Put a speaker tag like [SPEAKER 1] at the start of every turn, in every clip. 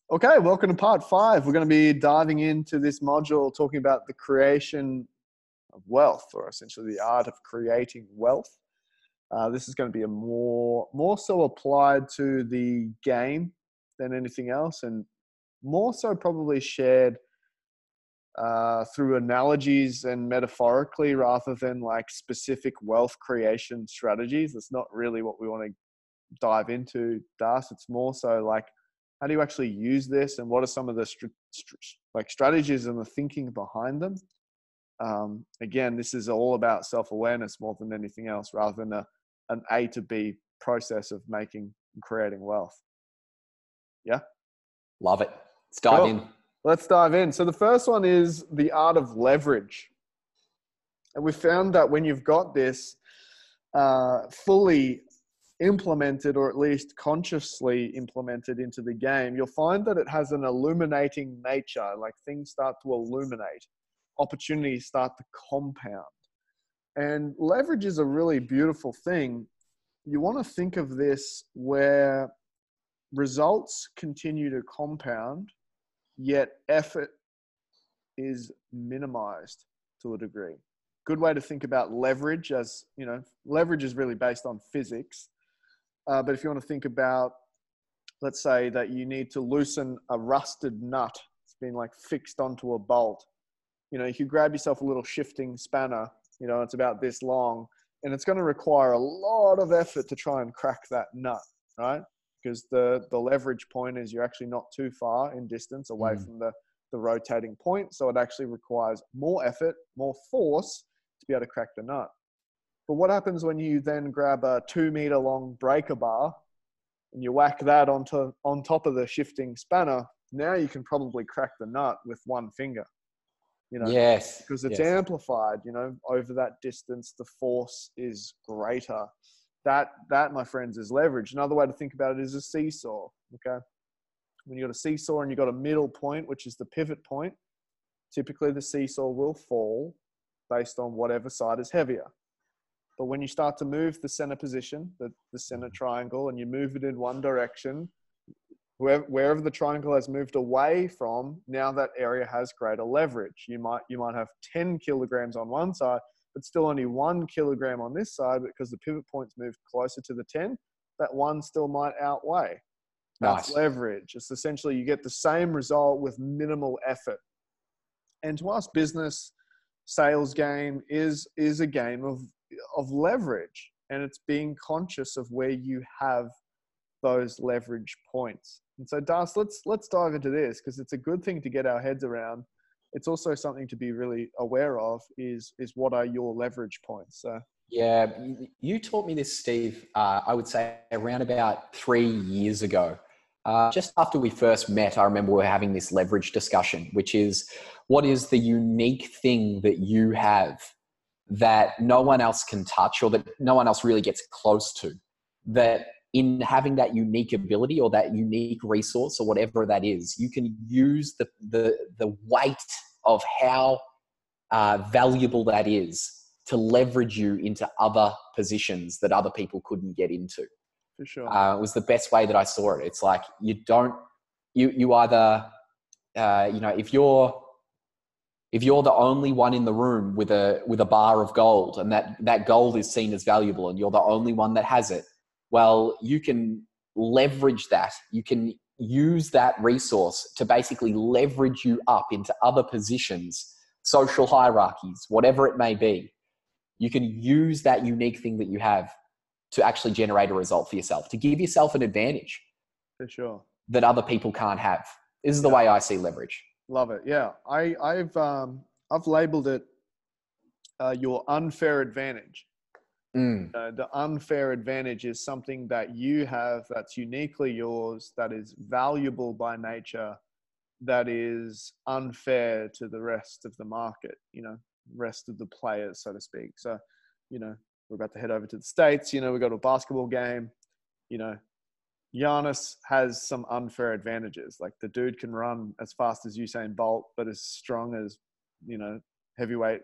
[SPEAKER 1] Okay, welcome to part 5. We're going to be diving into this module talking about the creation of wealth, or essentially the art of creating wealth. This is going to be a more so applied to the game than anything else, and more so probably shared through analogies and metaphorically rather than like specific wealth creation strategies. That's not really what we want to dive into, Das. It's more so like, how do you actually use this, and what are some of the strategies and the thinking behind them? Again, this is all about self-awareness more than anything else, rather than an A to B process of making and creating wealth. Yeah?
[SPEAKER 2] Love it. Let's dive in.
[SPEAKER 1] Let's dive in. So the first one is the art of leverage. And we found that when you've got this fully implemented, or at least consciously implemented into the game, you'll find that it has an illuminating nature. Like, things start to illuminate, opportunities start to compound. And leverage is a really beautiful thing. You want to think of this where results continue to compound, yet effort is minimized to a degree. Good way to think about leverage, as you know, leverage is really based on physics. But if you want to think about, let's say that you need to loosen a rusted nut. It's been like fixed onto a bolt. You know, you could grab yourself a little shifting spanner, you know, it's about this long, and it's going to require a lot of effort to try and crack that nut, right? Because the leverage point is you're actually not too far in distance away from the rotating point. So it actually requires more effort, more force to be able to crack the nut. But what happens when you then grab a 2-meter long breaker bar and you whack that on top of the shifting spanner? Now you can probably crack the nut with one finger, you know,
[SPEAKER 2] yes,
[SPEAKER 1] because it's amplified, you know, over that distance, the force is greater. That, my friends, is leverage. Another way to think about it is a seesaw. Okay. When you've got a seesaw and you've got a middle point, which is the pivot point, typically the seesaw will fall based on whatever side is heavier. But when you start to move the center position, the center triangle, and you move it in one direction, wherever the triangle has moved away from, now that area has greater leverage. You might have 10 kilograms on one side, but still only 1 kilogram on this side, because the pivot point's moved closer to the 10, that one still might outweigh. That's
[SPEAKER 2] nice.
[SPEAKER 1] leverage. It's essentially, you get the same result with minimal effort. And to us, business sales game is a game of leverage, and it's being conscious of where you have those leverage points. And so, Das, let's dive into this, because it's a good thing to get our heads around. It's also something to be really aware of, is what are your leverage points. So
[SPEAKER 2] yeah, you taught me this, Steve, I would say around about 3 years ago. Just after we first met, I remember we were having this leverage discussion, which is, what is the unique thing that you have that no one else can touch, or that no one else really gets close to? That in having that unique ability or that unique resource or whatever that is, you can use the weight of how valuable that is to leverage you into other positions that other people couldn't get into.
[SPEAKER 1] For sure.
[SPEAKER 2] It was the best way that I saw it. It's like, you either, if you're the only one in the room with a bar of gold, and that gold is seen as valuable, and you're the only one that has it, well, you can leverage that. You can use that resource to basically leverage you up into other positions, social hierarchies, whatever it may be. You can use that unique thing that you have to actually generate a result for yourself, to give yourself an advantage.
[SPEAKER 1] For sure.
[SPEAKER 2] That other people can't have. This is the way I see leverage.
[SPEAKER 1] Love it. Yeah. I've labeled it your unfair advantage. The unfair advantage is something that you have that's uniquely yours, that is valuable by nature, that is unfair to the rest of the market, you know, rest of the players, so to speak. So, you know, we're about to head over to the States. You know, we go to a basketball game. You know, Giannis has some unfair advantages. Like, the dude can run as fast as Usain Bolt, but as strong as, you know, heavyweight,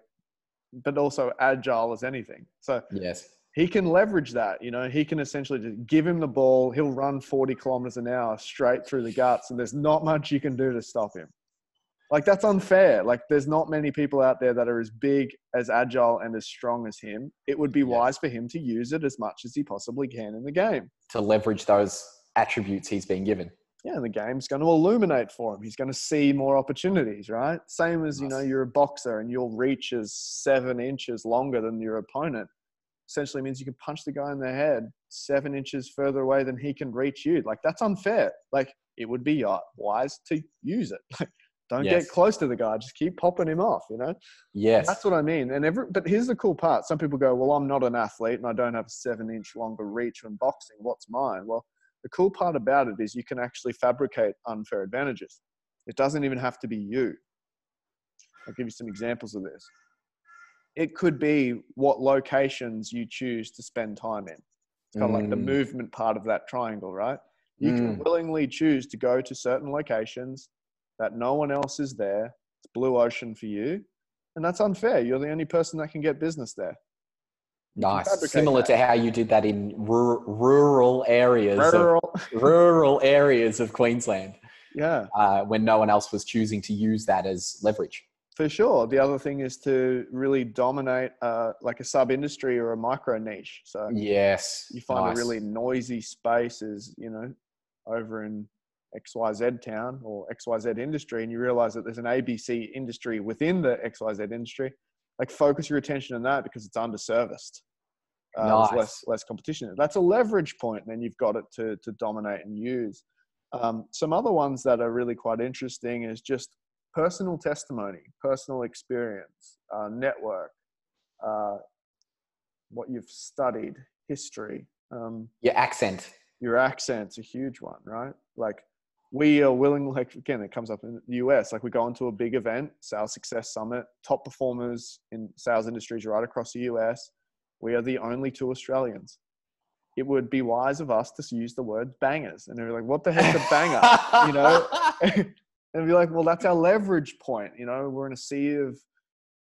[SPEAKER 1] but also agile as anything. So
[SPEAKER 2] yes,
[SPEAKER 1] he can leverage that. You know, he can essentially just give him the ball. He'll run 40 kilometers an hour straight through the guts, and there's not much you can do to stop him. Like, that's unfair. Like, there's not many people out there that are as big, as agile, and as strong as him. It would be wise for him to use it as much as he possibly can in the game.
[SPEAKER 2] To leverage those attributes he's been given.
[SPEAKER 1] Yeah, and the game's going to illuminate for him. He's going to see more opportunities, right? Same as, you know, you're a boxer and your reach is 7 inches longer than your opponent. Essentially means you can punch the guy in the head 7 inches further away than he can reach you. Like, that's unfair. Like, it would be wise to use it. Don't get close to the guy. Just keep popping him off, you know?
[SPEAKER 2] Yes.
[SPEAKER 1] That's what I mean. But here's the cool part. Some people go, well, I'm not an athlete and I don't have a 7-inch longer reach when boxing. What's mine? Well, the cool part about it is you can actually fabricate unfair advantages. It doesn't even have to be you. I'll give you some examples of this. It could be what locations you choose to spend time in. It's kind of like the movement part of that triangle, right? You can willingly choose to go to certain locations that no one else is there. It's blue ocean for you. And that's unfair. You're the only person that can get business there.
[SPEAKER 2] Nice. Similar to how you did that in rural areas. Rural areas of Queensland.
[SPEAKER 1] Yeah.
[SPEAKER 2] When no one else was choosing to use that as leverage.
[SPEAKER 1] For sure. The other thing is to really dominate like a sub-industry or a micro niche. So
[SPEAKER 2] yes,
[SPEAKER 1] you find a really noisy space is, you know, over in XYZ town or XYZ industry, and you realize that there's an ABC industry within the XYZ industry. Like, focus your attention on that because it's underserviced. There's less competition. That's a leverage point. And then you've got it to dominate and use. Some other ones that are really quite interesting is just personal testimony, personal experience, network, what you've studied, history.
[SPEAKER 2] Your accent.
[SPEAKER 1] Your accent's a huge one, right? Like, we are willing, like, again, it comes up in the US, like, we go into a big event, Sales Success Summit, top performers in sales industries right across the US. We are the only 2 Australians. It would be wise of us to use the word bangers. And they're like, what the heck's a banger? You know? And be like, well, that's our leverage point. You know, we're in a sea of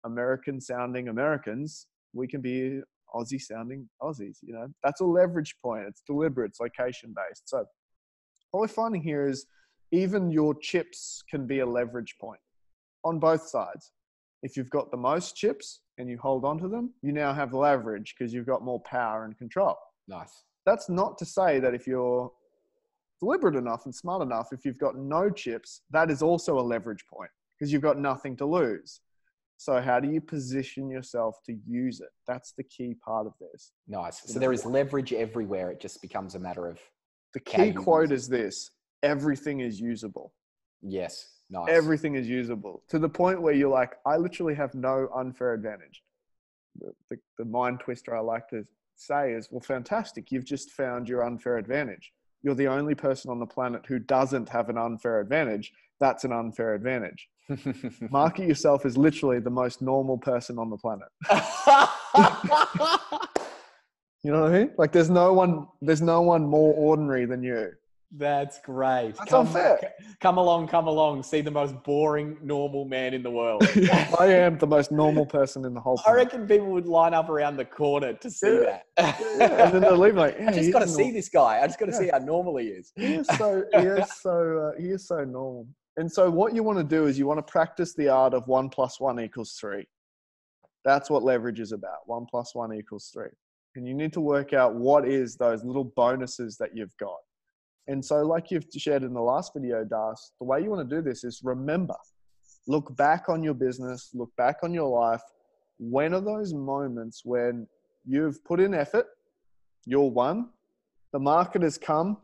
[SPEAKER 1] American sounding Americans. We can be Aussie sounding Aussies, you know, that's a leverage point. It's deliberate, it's location based. So what we're finding here is even your chips can be a leverage point on both sides. If you've got the most chips and you hold on to them, you now have leverage because you've got more power and control.
[SPEAKER 2] Nice.
[SPEAKER 1] That's not to say that if you're deliberate enough and smart enough, if you've got no chips, that is also a leverage point because you've got nothing to lose. So how do you position yourself to use it? That's the key part of this.
[SPEAKER 2] Nice. So there is leverage everywhere. It just becomes a matter of...
[SPEAKER 1] The key quote is this: everything is usable.
[SPEAKER 2] Yes. Nice.
[SPEAKER 1] Everything is usable to the point where you're like, I literally have no unfair advantage. The mind twister I like to say is, well, fantastic. You've just found your unfair advantage. You're the only person on the planet who doesn't have an unfair advantage. That's an unfair advantage. Market yourself as literally the most normal person on the planet. You know what I mean? Like, there's no one more ordinary than you.
[SPEAKER 2] That's great.
[SPEAKER 1] That's unfair.
[SPEAKER 2] Come along. See the most boring, normal man in the world.
[SPEAKER 1] I am the most normal person in the whole planet.
[SPEAKER 2] I reckon people would line up around the corner to see that.
[SPEAKER 1] Yeah. And then they'll leave like,
[SPEAKER 2] I just got to see this guy. I just got to see how normal he is.
[SPEAKER 1] He is so normal. And so what you want to do is you want to practice the art of 1 + 1 = 3. That's what leverage is about. 1 + 1 = 3. And you need to work out what is those little bonuses that you've got. And so, like you've shared in the last video, Das, the way you want to do this is remember, look back on your business, look back on your life. When are those moments when you've put in effort, you're 1, the market has come,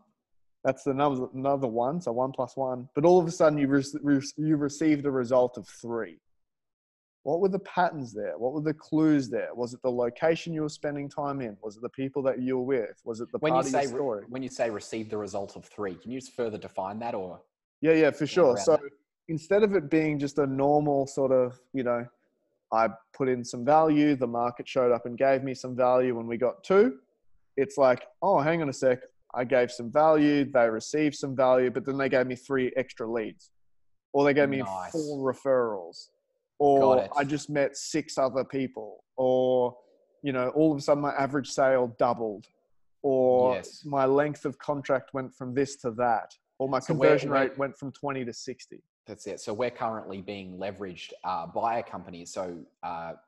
[SPEAKER 1] that's another 1, so 1 + 1, but all of a sudden you received a result of 3. What were the patterns there? What were the clues there? Was it the location you were spending time in? Was it the people that you were with? Was it the part of your story?
[SPEAKER 2] When you say receive the result of 3, can you just further define that? Or
[SPEAKER 1] Yeah, for sure. So instead of it being just a normal sort of, you know, I put in some value, the market showed up and gave me some value when we got 2, it's like, oh, hang on a sec. I gave some value, they received some value, but then they gave me 3 extra leads, or they gave me 4 referrals. Or I just met 6 other people, or all of a sudden my average sale doubled, or
[SPEAKER 2] Yes.
[SPEAKER 1] my length of contract went from this to that, or my
[SPEAKER 2] So
[SPEAKER 1] conversion rate went from 20 to 60.
[SPEAKER 2] That's it. So we're currently being leveraged by a company. So for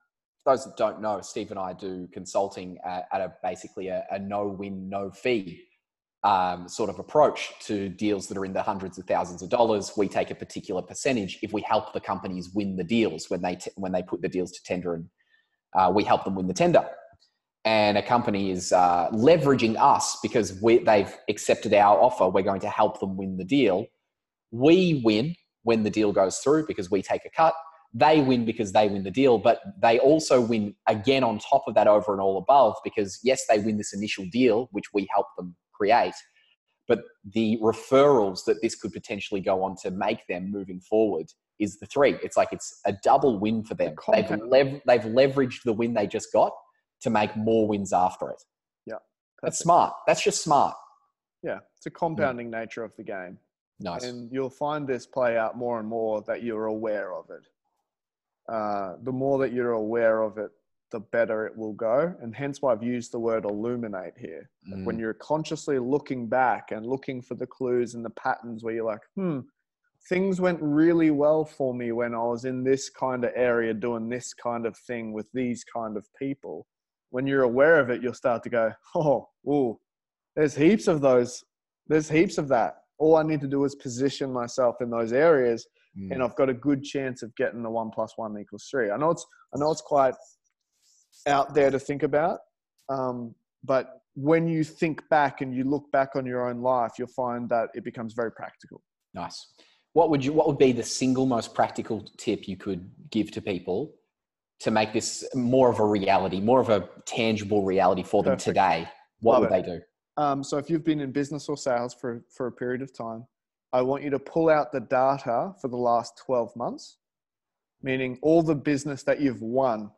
[SPEAKER 2] those that don't know, Steve and I do consulting at basically a no-win, no-fee sort of approach to deals that are in the hundreds of thousands of dollars. We take a particular percentage if we help the companies win the deals when they put the deals to tender, and we help them win the tender. And a company is leveraging us because they've accepted our offer. We're going to help them win the deal. We win when the deal goes through because we take a cut. They win because they win the deal, but they also win again on top of that, over and all above, because yes, they win this initial deal, which we help them create, but the referrals that this could potentially go on to make them moving forward is the three. It's like it's a double win for them. They've leveraged the win they just got to make more wins after it.
[SPEAKER 1] Yeah.
[SPEAKER 2] That's smart. That's just smart.
[SPEAKER 1] Yeah. It's a compounding nature of the game.
[SPEAKER 2] Nice.
[SPEAKER 1] And you'll find this play out more and more that you're aware of it. The more that you're aware of it, the better it will go. And hence why I've used the word illuminate here. Like when you're consciously looking back and looking for the clues and the patterns where you're like, things went really well for me when I was in this kind of area doing this kind of thing with these kind of people. When you're aware of it, you'll start to go, there's heaps of those. There's heaps of that. All I need to do is position myself in those areas, and I've got a good chance of getting the 1 + 1 = 3. I know it's quite out there to think about, but when you think back and you look back on your own life, you'll find that it becomes very practical.
[SPEAKER 2] Nice. What would be the single most practical tip you could give to people to make this more of a reality, more of a tangible reality for them today? What would they do?
[SPEAKER 1] So if you've been in business or sales for a period of time, I want you to pull out the data for the last 12 months, meaning all the business that you've won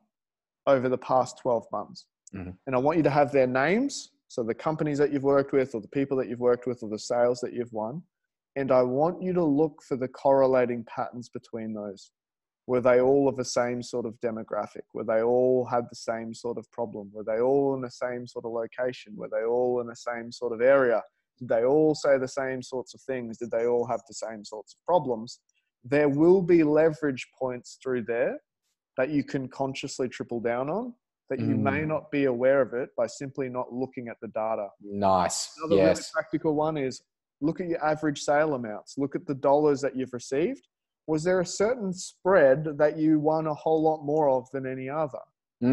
[SPEAKER 1] over the past 12 months. Mm-hmm. And I want you to have their names. So the companies that you've worked with, or the people that you've worked with, or the sales that you've won. And I want you to look for the correlating patterns between those. Were they all of the same sort of demographic? Were they all had the same sort of problem? Were they all in the same sort of location? Were they all in the same sort of area? Did they all say the same sorts of things? Did they all have the same sorts of problems? There will be leverage points through there that you can consciously triple down on, that you may not be aware of it by simply not looking at the data.
[SPEAKER 2] Nice.
[SPEAKER 1] Another really practical one is look at your average sale amounts. Look at the dollars that you've received. Was there a certain spread that you won a whole lot more of than any other? The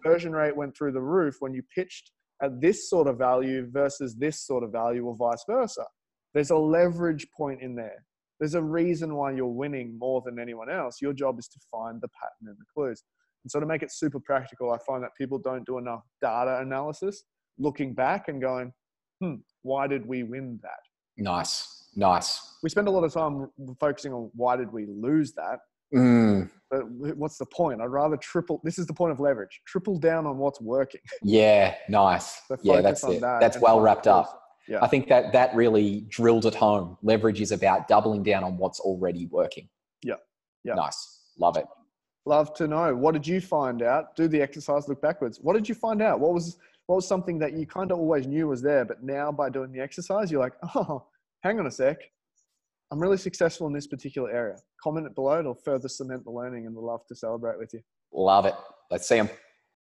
[SPEAKER 1] conversion rate went through the roof when you pitched at this sort of value versus this sort of value, or vice versa. There's a leverage point in there. There's a reason why you're winning more than anyone else. Your job is to find the pattern and the clues. And so to make it super practical, I find that people don't do enough data analysis, looking back and going, why did we win that?
[SPEAKER 2] Nice.
[SPEAKER 1] We spend a lot of time focusing on why did we lose that? But what's the point? I'd rather this is the point of leverage. Triple down on what's working.
[SPEAKER 2] Yeah, nice.
[SPEAKER 1] So
[SPEAKER 2] that's it. That's well wrapped up. Yeah. I think that really drilled it home. Leverage is about doubling down on what's already working.
[SPEAKER 1] Yeah.
[SPEAKER 2] Nice. Love it.
[SPEAKER 1] Love to know. What did you find out? Do the exercise, look backwards. What did you find out? What was something that you kind of always knew was there, but now by doing the exercise, you're like, hang on a sec. I'm really successful in this particular area. Comment it below. It'll further cement the learning, and we'll love to celebrate with you.
[SPEAKER 2] Love it. Let's see them.